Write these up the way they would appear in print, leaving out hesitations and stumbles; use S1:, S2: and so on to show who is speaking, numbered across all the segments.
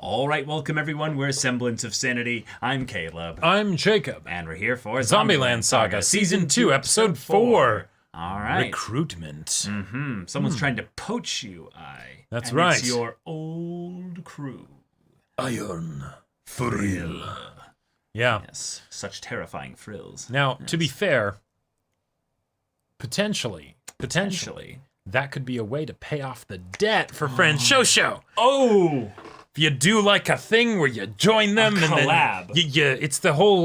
S1: All right, welcome everyone. We're Semblance of Sanity. I'm Caleb.
S2: I'm Jacob.
S1: And we're here for
S2: Zombieland Saga, Season 2, Episode 4.
S1: All right.
S2: Recruitment.
S1: Someone's trying to poach you,
S2: That's
S1: and
S2: right.
S1: It's your old crew.
S2: Iron Frill. Yeah.
S1: Yes, such terrifying frills.
S2: Now, to be fair, potentially, that could be a way to pay off the debt for friend Shosho.
S1: Oh!
S2: If you do like a thing where you join them and
S1: collab.
S2: then it's the whole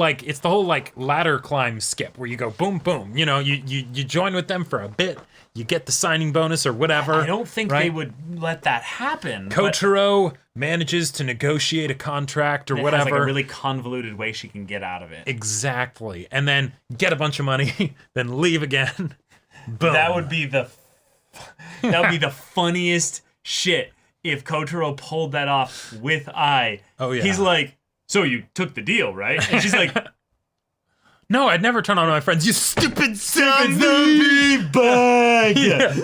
S2: ladder climb skip where you go boom boom. You know, you join with them for a bit, you get the signing bonus or whatever.
S1: I don't think they would let that happen.
S2: Kotaro manages to negotiate a contract or
S1: it
S2: whatever.
S1: has like a really convoluted way she can get out of it.
S2: Exactly. And then get a bunch of money, then leave again. Boom.
S1: That would be the funniest shit if Kotaro pulled that off with I.
S2: Oh, yeah.
S1: He's like, so you took the deal, right? And she's like,
S2: no, I'd never turn on my friends, you stupid zombie
S1: bug.
S2: Yeah.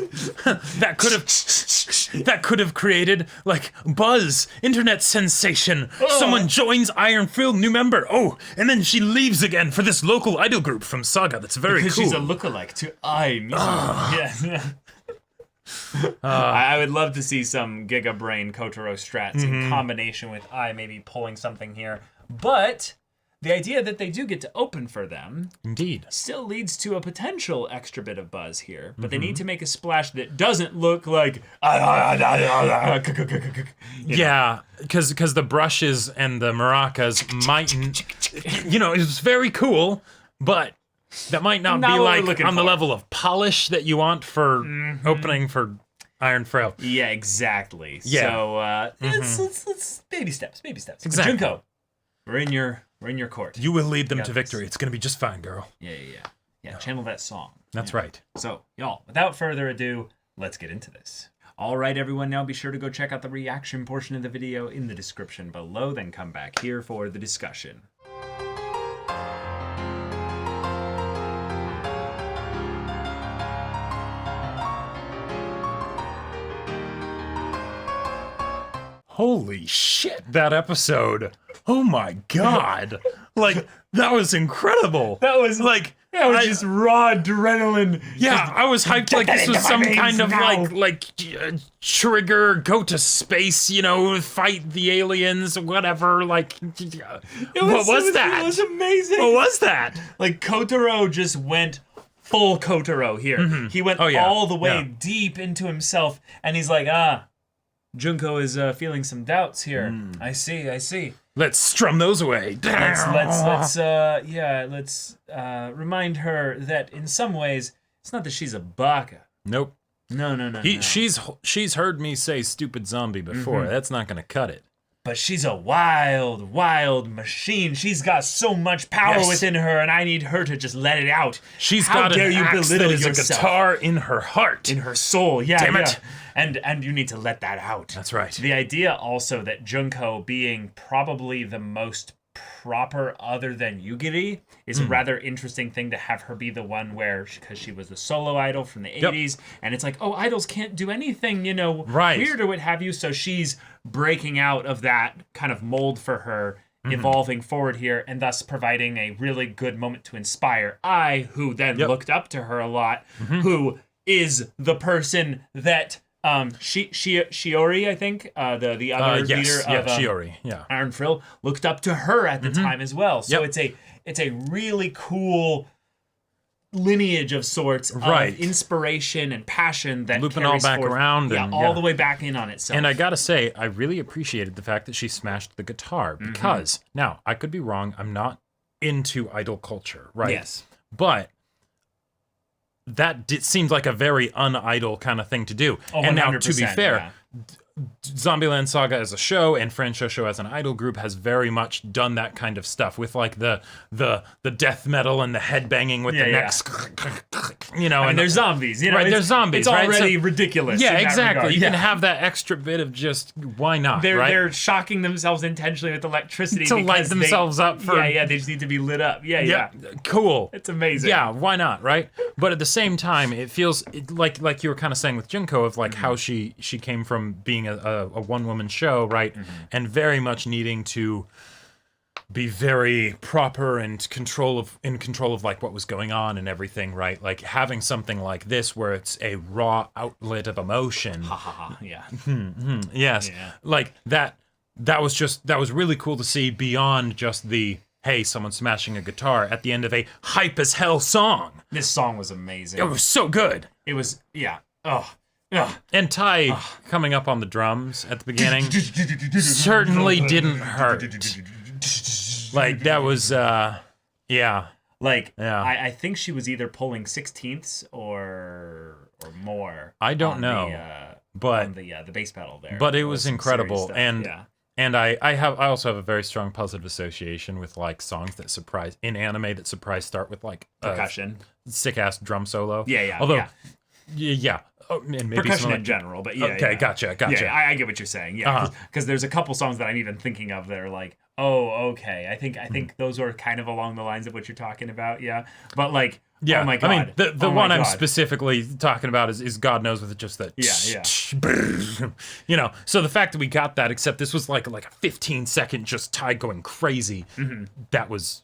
S2: that could have created like buzz, internet sensation. Someone joins Iron Frill, new member. Oh, and then she leaves again for this local idol group from Saga. That's very
S1: because
S2: cool.
S1: She's a lookalike to I. Yeah. I would love to see some Giga Brain Kotaro strats in combination with I maybe pulling something here. But the idea that they do get to open for them
S2: indeed
S1: still leads to a potential extra bit of buzz here. But they need to make a splash that doesn't look like
S2: yeah, because the brushes and the maracas mightn't, it's very cool, but that might not be like on the level of polish that you want for opening for Iron Frill.
S1: Yeah, exactly.
S2: Yeah.
S1: So it's baby steps.
S2: Exactly.
S1: Junko, we're in your court.
S2: You will lead them to victory. It's gonna be just fine, girl.
S1: Yeah. Channel that song.
S2: That's right.
S1: So, y'all, without further ado, let's get into this. All right, everyone, now be sure to go check out the reaction portion of the video in the description below, then come back here for the discussion.
S2: Holy shit, that episode. Oh my god. Like, that was incredible.
S1: That was
S2: like,
S1: that was just raw adrenaline.
S2: Yeah, I was hyped like this was some kind of trigger, go to space, fight the aliens, whatever. Like, what was that?
S1: It was amazing.
S2: What was that?
S1: Like, Kotaro just went full Kotaro here. He went all the way deep into himself, and he's like, Junko is feeling some doubts here. I see.
S2: Let's strum those away.
S1: Let's remind her that in some ways it's not that she's a baka.
S2: Nope.
S1: No.
S2: She's heard me say stupid zombie before. That's not gonna cut it.
S1: But she's a wild machine. She's got so much power within her, and I need her to just let it out.
S2: She's got an axe that is a guitar in her heart.
S1: In her soul, yeah.
S2: Damn it.
S1: And you need to let that out.
S2: That's right.
S1: The idea also that Junko being probably the most proper other than Yugiri is a rather interesting thing to have her be the one where, because she was the solo idol from the 80s, and it's like, idols can't do anything, weird or what have you, so she's breaking out of that kind of mold for her, evolving forward here, and thus providing a really good moment to inspire I, who then looked up to her a lot, who is the person that Shiori, I think, the other leader of
S2: Shiori,
S1: Iron Frill, looked up to her at the time as well. So it's a really cool lineage of sorts of inspiration and passion that
S2: looping all back around,
S1: all the way back in on itself.
S2: And I gotta say, I really appreciated the fact that she smashed the guitar because now I could be wrong. I'm not into idol culture, right?
S1: Yes,
S2: but that seemed like a very un-idol kind of thing to do. And now, to be fair, Zombieland Saga as a show and Friend Shosho as an idol group has very much done that kind of stuff with like the death metal and the head banging with the necks,
S1: and they're zombies,
S2: right? They're zombies.
S1: It's already ridiculous.
S2: Yeah, exactly. You can have that extra bit of just why not?
S1: They're shocking themselves intentionally with electricity
S2: to light themselves up for.
S1: They just need to be lit up. Yeah.
S2: Cool.
S1: It's amazing.
S2: Yeah, why not, right? But at the same time, it feels like you were kind of saying with Junko of like how she came from being a one-woman show, right? And very much needing to be very proper and in control of like what was going on and everything, right? Like having something like this where it's a raw outlet of emotion.
S1: Yeah.
S2: Yes.
S1: Yeah.
S2: Like that was really cool to see beyond just the hey, someone smashing a guitar at the end of a hype as hell song.
S1: This song was amazing.
S2: It was so good.
S1: It was, yeah. Oh. Ugh.
S2: And Tai coming up on the drums at the beginning certainly didn't hurt. Like, that was, yeah.
S1: Like,
S2: yeah.
S1: I think she was either pulling 16ths or more.
S2: I don't know. But
S1: on the bass pedal there.
S2: But it was incredible. And
S1: yeah.
S2: And I also have a very strong positive association with like songs that surprise in anime that surprise start with like
S1: percussion,
S2: sick ass drum solo.
S1: Yeah.
S2: Although, yeah. Oh, and maybe
S1: percussion
S2: like,
S1: in general, but yeah.
S2: Okay,
S1: yeah.
S2: Gotcha.
S1: Yeah, I get what you're saying. Yeah, because there's a couple songs that I'm even thinking of that are like, oh, okay. I think those are kind of along the lines of what you're talking about. Yeah, but like.
S2: Yeah,
S1: oh my God.
S2: I mean, the one I'm specifically talking about is God knows with just that.
S1: Yeah.
S2: You know, so the fact that we got that, except this was like a 15-second just Tai going crazy, that was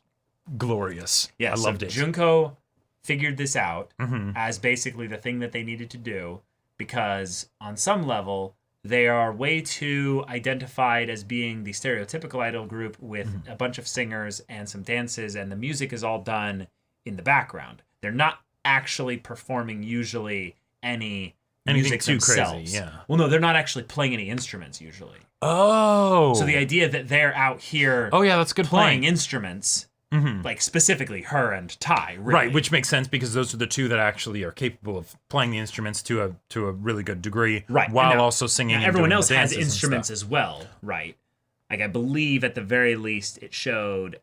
S2: glorious.
S1: Yeah,
S2: I loved it.
S1: Junko figured this out as basically the thing that they needed to do because on some level, they are way too identified as being the stereotypical idol group with a bunch of singers and some dances, and the music is all done in the background. They're not actually performing usually anything music
S2: too
S1: themselves.
S2: Crazy, yeah.
S1: Well, no, they're not actually playing any instruments usually.
S2: Oh.
S1: So the idea that they're out here
S2: oh yeah, that's a good
S1: playing
S2: point.
S1: Instruments, like specifically her and Tai, really.
S2: Right, which makes sense because those are the two that actually are capable of playing the instruments to a really good degree,
S1: right?
S2: While
S1: now,
S2: also singing. And
S1: everyone
S2: doing
S1: else
S2: the
S1: has
S2: dances
S1: instruments as well, right? Like I believe at the very least it showed.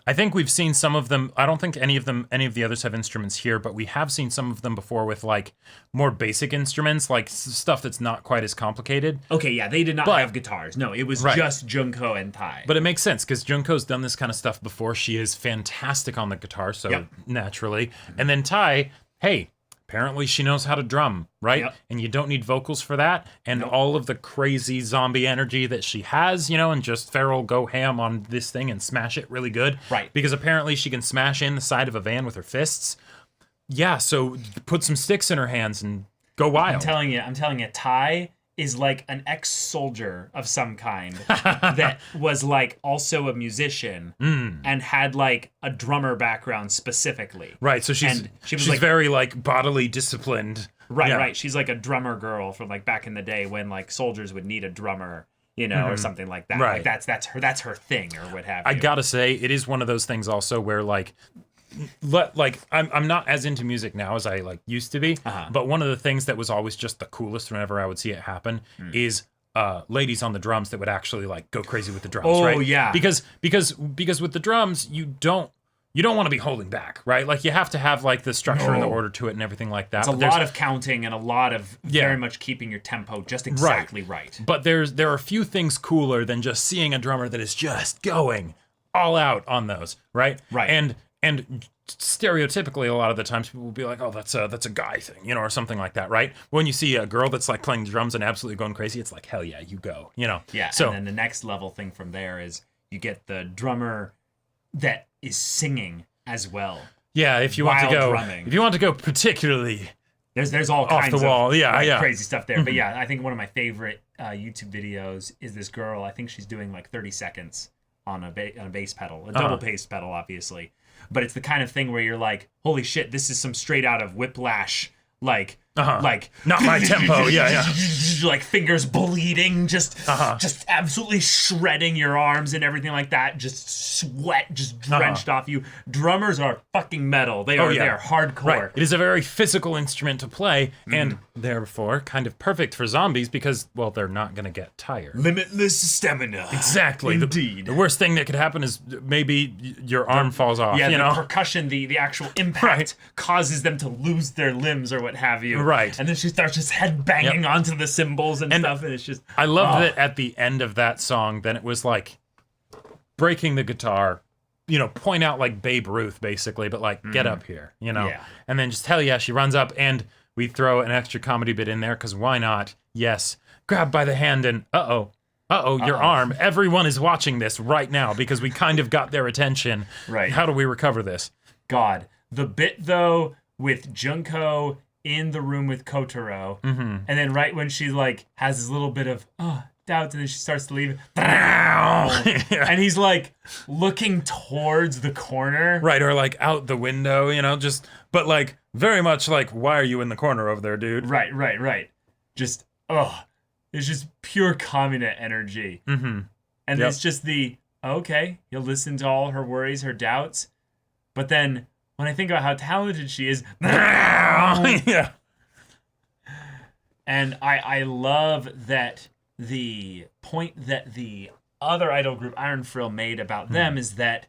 S2: I think we've seen some of them. I don't think any of the others have instruments here, but we have seen some of them before with like more basic instruments, like stuff that's not quite as complicated.
S1: Okay, yeah, they did not have guitars. No, it was just Junko and Tai.
S2: But it makes sense because Junko's done this kind of stuff before. She is fantastic on the guitar, so naturally. And then Tai, hey, apparently she knows how to drum, right?
S1: Yep.
S2: And you don't need vocals for that. And all of the crazy zombie energy that she has, you know, and just Feral go ham on this thing and smash it really good.
S1: Right.
S2: Because apparently she can smash in the side of a van with her fists. Yeah, so put some sticks in her hands and go wild.
S1: I'm telling you, Tai is like an ex-soldier of some kind that was like also a musician and had like a drummer background specifically.
S2: Right, so she's like, very like bodily disciplined.
S1: Right. She's like a drummer girl from like back in the day when like soldiers would need a drummer, you know, or something like that.
S2: Right.
S1: Like that's her thing or what have you.
S2: I gotta say, it is one of those things also where like I'm not as into music now as I like used to be, but one of the things that was always just the coolest whenever I would see it happen is ladies on the drums that would actually like go crazy with the drums, right?
S1: Oh yeah.
S2: Because with the drums you don't want to be holding back, right? Like you have to have like the structure and the order to it and everything like that.
S1: It's a lot of counting and a lot of very much keeping your tempo just exactly right.
S2: But there are a few things cooler than just seeing a drummer that is just going all out on those, right?
S1: Right.
S2: And stereotypically, a lot of the times people will be like, "Oh, that's a guy thing," you know, or something like that, right? When you see a girl that's like playing drums and absolutely going crazy, it's like, hell yeah, you go, you know.
S1: Yeah. So and then the next level thing from there is you get the drummer that is singing as well.
S2: Yeah, if you want to go particularly,
S1: there's all
S2: off
S1: kinds
S2: the wall,
S1: of crazy stuff there. But yeah, I think one of my favorite YouTube videos is this girl. I think she's doing like 30 seconds on a bass pedal, a double bass pedal, obviously. But it's the kind of thing where you're like, holy shit, this is some straight out of Whiplash, like
S2: not my tempo,
S1: like fingers bleeding, just absolutely shredding your arms and everything like that, just sweat just drenched off you. Drummers are fucking metal. They are hardcore.
S2: Right. It is a very physical instrument to play, and therefore kind of perfect for zombies because, well, they're not going to get tired.
S1: Limitless stamina.
S2: Exactly.
S1: Indeed.
S2: The worst thing that could happen is maybe your arm falls off.
S1: Yeah,
S2: you
S1: the
S2: know?
S1: percussion, the actual impact causes them to lose their limbs or what have you.
S2: Right.
S1: And then she starts just head banging onto the cymbals and stuff, and it's just...
S2: I loved that at the end of that song, then it was like breaking the guitar, you know, point out like Babe Ruth, basically, but like, get up here, you know?
S1: Yeah.
S2: And then just, hell yeah, she runs up, and we throw an extra comedy bit in there, because why not? Yes, grabbed by the hand and your arm. Everyone is watching this right now because we kind of got their attention.
S1: Right.
S2: How do we recover this?
S1: God. The bit, though, with Junko in the room with Kotaro, and then right when she, like, has this little bit of doubts, and then she starts to leave, and he's, like, looking towards the corner.
S2: Right, or, like, out the window, you know, just, but, like, very much like, why are you in the corner over there, dude?
S1: Right. Just, it's just pure Kamina energy.
S2: Mm-hmm.
S1: And it's just okay, you'll listen to all her worries, her doubts, but then when I think about how talented she is,
S2: yeah.
S1: And I love that the point that the other idol group, Iron Frill, made about them is that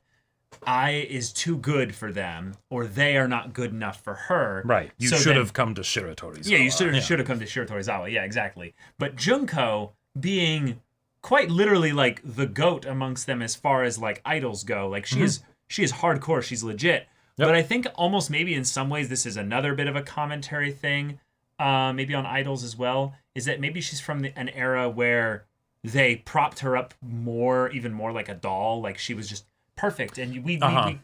S1: I is too good for them, or they are not good enough for her.
S2: Right. You should have come to Shiratorizawa.
S1: Yeah, you should have come to Shiratorizawa. Yeah, exactly. But Junko being quite literally like the goat amongst them as far as like idols go, like she is hardcore, she's legit. Yep. But I think almost maybe in some ways this is another bit of a commentary thing, maybe on idols as well, is that maybe she's from an era where they propped her up even more like a doll, like she was just perfect, and we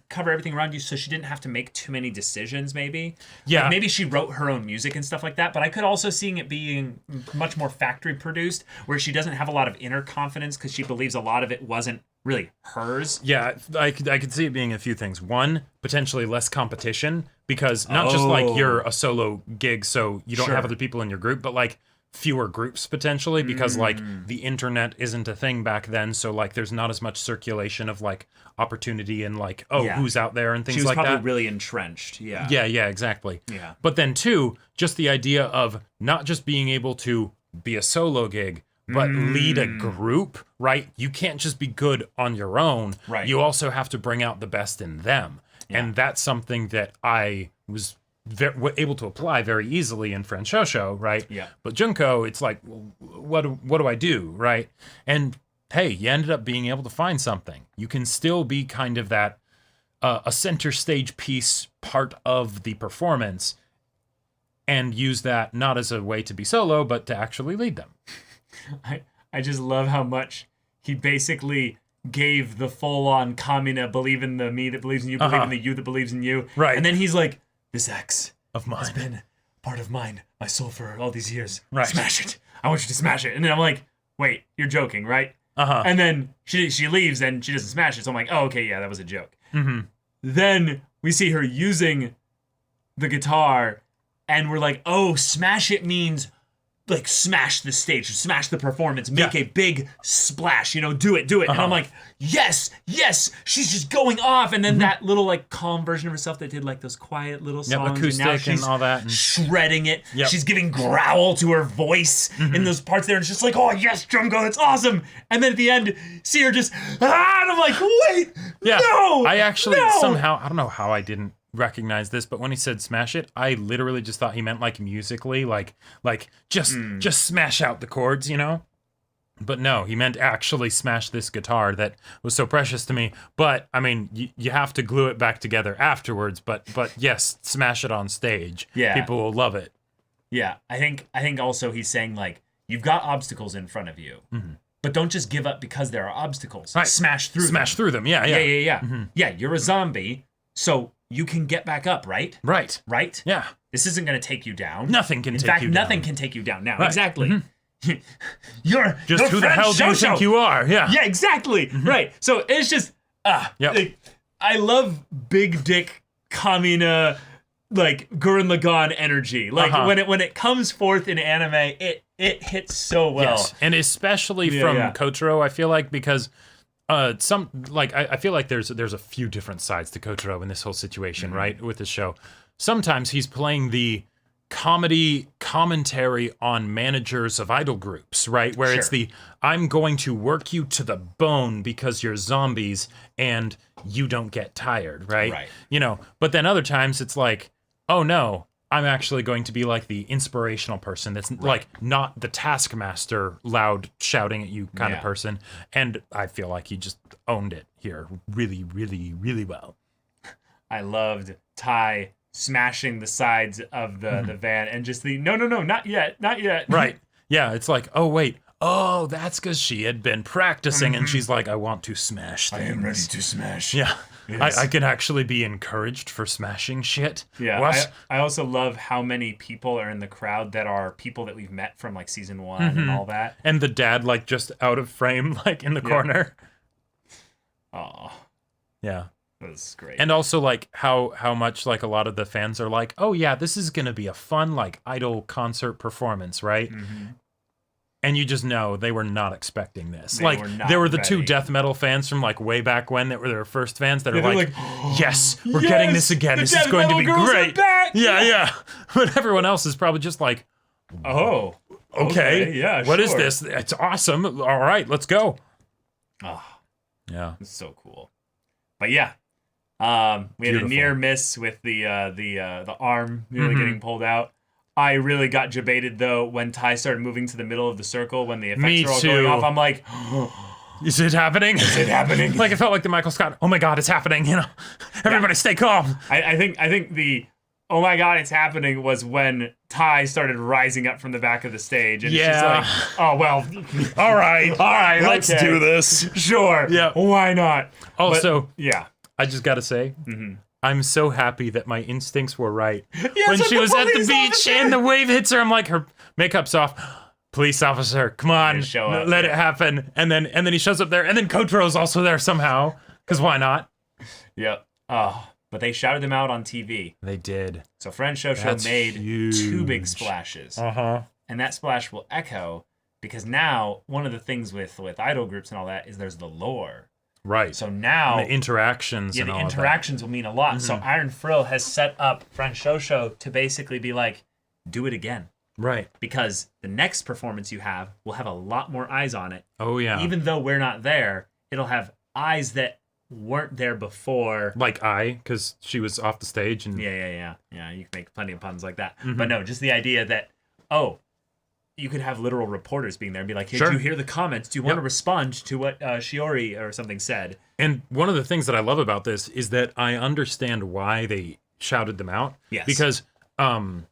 S1: cover everything around you, so she didn't have to make too many decisions. Maybe, like maybe she wrote her own music and stuff like that. But I could also see it being much more factory produced, where she doesn't have a lot of inner confidence because she believes a lot of it wasn't really hers.
S2: Yeah, I could see it being a few things. One, potentially less competition, because not just like you're a solo gig, so you don't have other people in your group, but like fewer groups potentially, because like the internet isn't a thing back then, so like there's not as much circulation of like opportunity and like who's out there and things like that.
S1: She was probably really entrenched. Yeah,
S2: exactly.
S1: Yeah.
S2: But then two, just the idea of not just being able to be a solo gig, but lead a group, right? You can't just be good on your own.
S1: Right.
S2: You also have to bring out the best in them. Yeah. And that's something that I was able to apply very easily in Franshosho, right?
S1: Yeah.
S2: But Junko, it's like, what do I do, right? And hey, you ended up being able to find something. You can still be kind of that a center stage piece part of the performance, and use that not as a way to be solo, but to actually lead them.
S1: I just love how much he basically gave the full-on Kamina, believe in the me that believes in you, believe in the you that believes in you.
S2: Right.
S1: And then he's like, this X
S2: of mine
S1: has been part of my soul for all these years.
S2: Right.
S1: Smash it. I want you to smash it. And then I'm like, wait, you're joking, right?
S2: Uh-huh.
S1: And then she leaves and she doesn't smash it. So I'm like, oh, okay, yeah, that was a joke.
S2: Mm-hmm.
S1: Then we see her using the guitar, and we're like, oh, smash it means like smash the stage, smash the performance, make a big splash, do it. And I'm like, yes, she's just going off. And then that little like calm version of herself that did like those quiet little songs,
S2: acoustic
S1: and now she's
S2: and all that, and
S1: shredding it. Yep. She's giving growl to her voice in those parts there, and it's just like, oh yes, Junko, that's awesome. And then at the end, see her just and I'm like, wait, no.
S2: I actually somehow, I don't know how I didn't recognize this, but when he said smash it, I literally just thought he meant like musically, like just smash out the chords, But no, he meant actually smash this guitar that was so precious to me. But I mean, you have to glue it back together afterwards. But yes, smash it on stage. Yeah, people will love it.
S1: Yeah, I think also he's saying like, you've got obstacles in front of you, but don't just give up because there are obstacles.
S2: Right.
S1: Smash through them.
S2: Yeah.
S1: Mm-hmm. Yeah, you're a zombie, so you can get back up, right? Right?
S2: Yeah.
S1: This isn't going to take you down.
S2: Nothing can take you down.
S1: In fact, nothing can take you down now.
S2: Right.
S1: Exactly.
S2: Mm-hmm.
S1: You're
S2: who the hell do you think you are? Yeah.
S1: Yeah, exactly. Right. So it's just, like, I love big dick Kamina, like Gurren Lagann energy. Like when it comes forth in anime, it hits so well.
S2: Yes. And especially from Kotaro, I feel like, because I feel like there's a few different sides to Kotaro in this whole situation, right? With this show. Sometimes he's playing the comedy commentary on managers of idol groups, right? Where it's I'm going to work you to the bone because you're zombies and you don't get tired, right?
S1: Right.
S2: But then other times it's like, oh no, I'm actually going to be like the inspirational person that's like not the taskmaster loud shouting at you kind of person. And I feel like he just owned it here really, really, really well.
S1: I loved Tai smashing the sides of the van and just no, not yet.
S2: Right. Yeah, it's like, oh, wait. Oh, that's because she had been practicing, and she's like, I want to smash things.
S1: I am ready to smash.
S2: Yeah.
S1: Yes.
S2: I can actually be encouraged for smashing shit.
S1: Yeah.
S2: What?
S1: I also love how many people are in the crowd that are people that we've met from like season 1 and all that.
S2: And the dad, like, just out of frame, like, in the corner.
S1: Oh.
S2: Yeah.
S1: That was great.
S2: And also, like, how much, like, a lot of the fans are like, oh, yeah, this is going to be a fun, like, idol concert performance, right? And you just know they were not expecting this. Like, there were the two death metal fans from, like, way back when that were their first fans that are like, yes, we're getting this again. This is going to be great. Yeah. But everyone else is probably just like,
S1: oh,
S2: okay.
S1: Yeah,
S2: what is this? It's awesome. All right, let's go.
S1: Oh,
S2: yeah.
S1: It's so cool. But yeah, we had
S2: Beautiful.
S1: a near miss with the arm really getting pulled out. I really got debated though when Tai started moving to the middle of the circle when the effects were all going off. I'm like,
S2: is it happening?
S1: Is it happening?
S2: Like, it felt like the Michael Scott, oh my God, it's happening. You know, everybody stay calm.
S1: I think the oh my God, it's happening was when Tai started rising up from the back of the stage. And it's just like, oh, well,
S2: all right, let's
S1: okay.
S2: do this.
S1: Sure.
S2: Yeah.
S1: Why not?
S2: Also,
S1: but, yeah.
S2: I just got to say, I'm so happy that my instincts were right.
S1: Yes,
S2: when she was at the beach
S1: officer.
S2: and the wave hits her, I'm like, her makeup's off. Police officer, come on,
S1: show up,
S2: let it happen. And then he shows up there, and then Kotaro's also there somehow, because why not?
S1: Yep. Oh, but they shouted them out on TV.
S2: They did.
S1: So Friend Shosho made
S2: huge.
S1: 2 big splashes.
S2: Uh-huh.
S1: And that splash will echo because now one of the things with idol groups and all that is there's the lore.
S2: Right.
S1: So now
S2: and the interactions
S1: the
S2: all
S1: interactions will mean a lot. So Iron Frill has set up Friend Shosho to basically be like, do it again.
S2: Right.
S1: Because the next performance you have will have a lot more eyes on it.
S2: Oh, yeah.
S1: Even though we're not there, it'll have eyes that weren't there before.
S2: Like because she was off the stage. And
S1: Yeah, you can make plenty of puns like that. But no, just the idea that, you could have literal reporters being there and be like, hey,
S2: Sure.
S1: do you hear the comments? Do you want to respond to what Shiori or something said?
S2: And one of the things that I love about this is that I understand why they shouted them out.
S1: Yes.
S2: Because Iron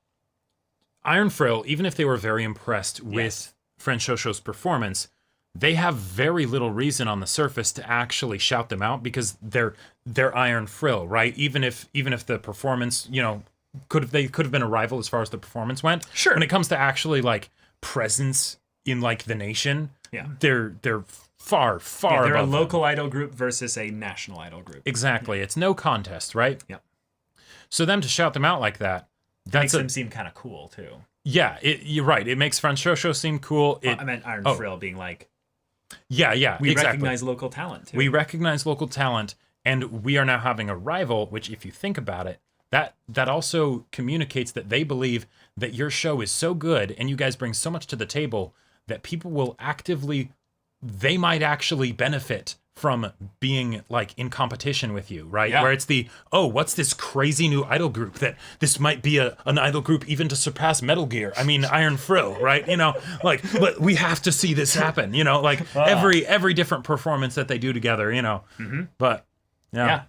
S2: Frill, even if they were very impressed with Friend Shosho's performance, they have very little reason on the surface to actually shout them out because they're Iron Frill, right? Even if the performance, could have been a rival as far as the performance went.
S1: Sure.
S2: When it comes to actually like presence in like the nation, they're far
S1: they're a
S2: above
S1: local idol group versus a national idol group.
S2: Exactly. It's no contest, right?
S1: Yep.
S2: So them to shout them out like that,
S1: makes them seem kind of cool too.
S2: Yeah, you're right. It makes Friend Shosho seem cool.
S1: I meant Iron Frill being like,
S2: yeah,
S1: we
S2: exactly.
S1: recognize local talent too.
S2: We recognize local talent, and we are now having a rival, which if you think about it, that also communicates that they believe that your show is so good and you guys bring so much to the table that people will they might actually benefit from being like in competition with you, right?
S1: Yeah.
S2: Where it's what's this crazy new idol group that this might be an idol group even to surpass Metal Gear. I mean, Iron Frill, right? But we have to see this happen, every different performance that they do together, But yeah.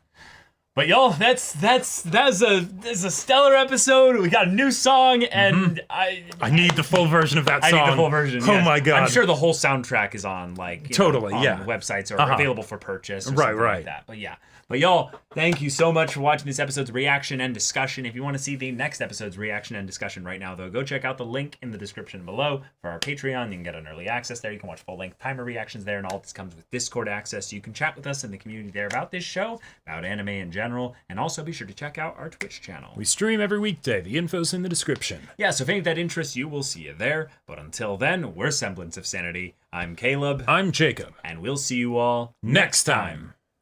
S1: But y'all, that's a stellar episode. We got a new song, and I
S2: need the full version of that song.
S1: I need the full version.
S2: Oh my God!
S1: I'm sure the whole soundtrack is on on websites or available for purchase. Or something like that. But yeah. But y'all, thank you so much for watching this episode's reaction and discussion. If you want to see the next episode's reaction and discussion right now, though, go check out the link in the description below for our Patreon. You can get an early access there. You can watch full-length timer reactions there, and all this comes with Discord access. So you can chat with us in the community there about this show, about anime in general, and also be sure to check out our Twitch channel.
S2: We stream every weekday. The info's in the description.
S1: Yeah, so if any of that interests you, we'll see you there. But until then, we're Semblance of Sanity. I'm Caleb.
S2: I'm Jacob.
S1: And we'll see you all
S2: next time.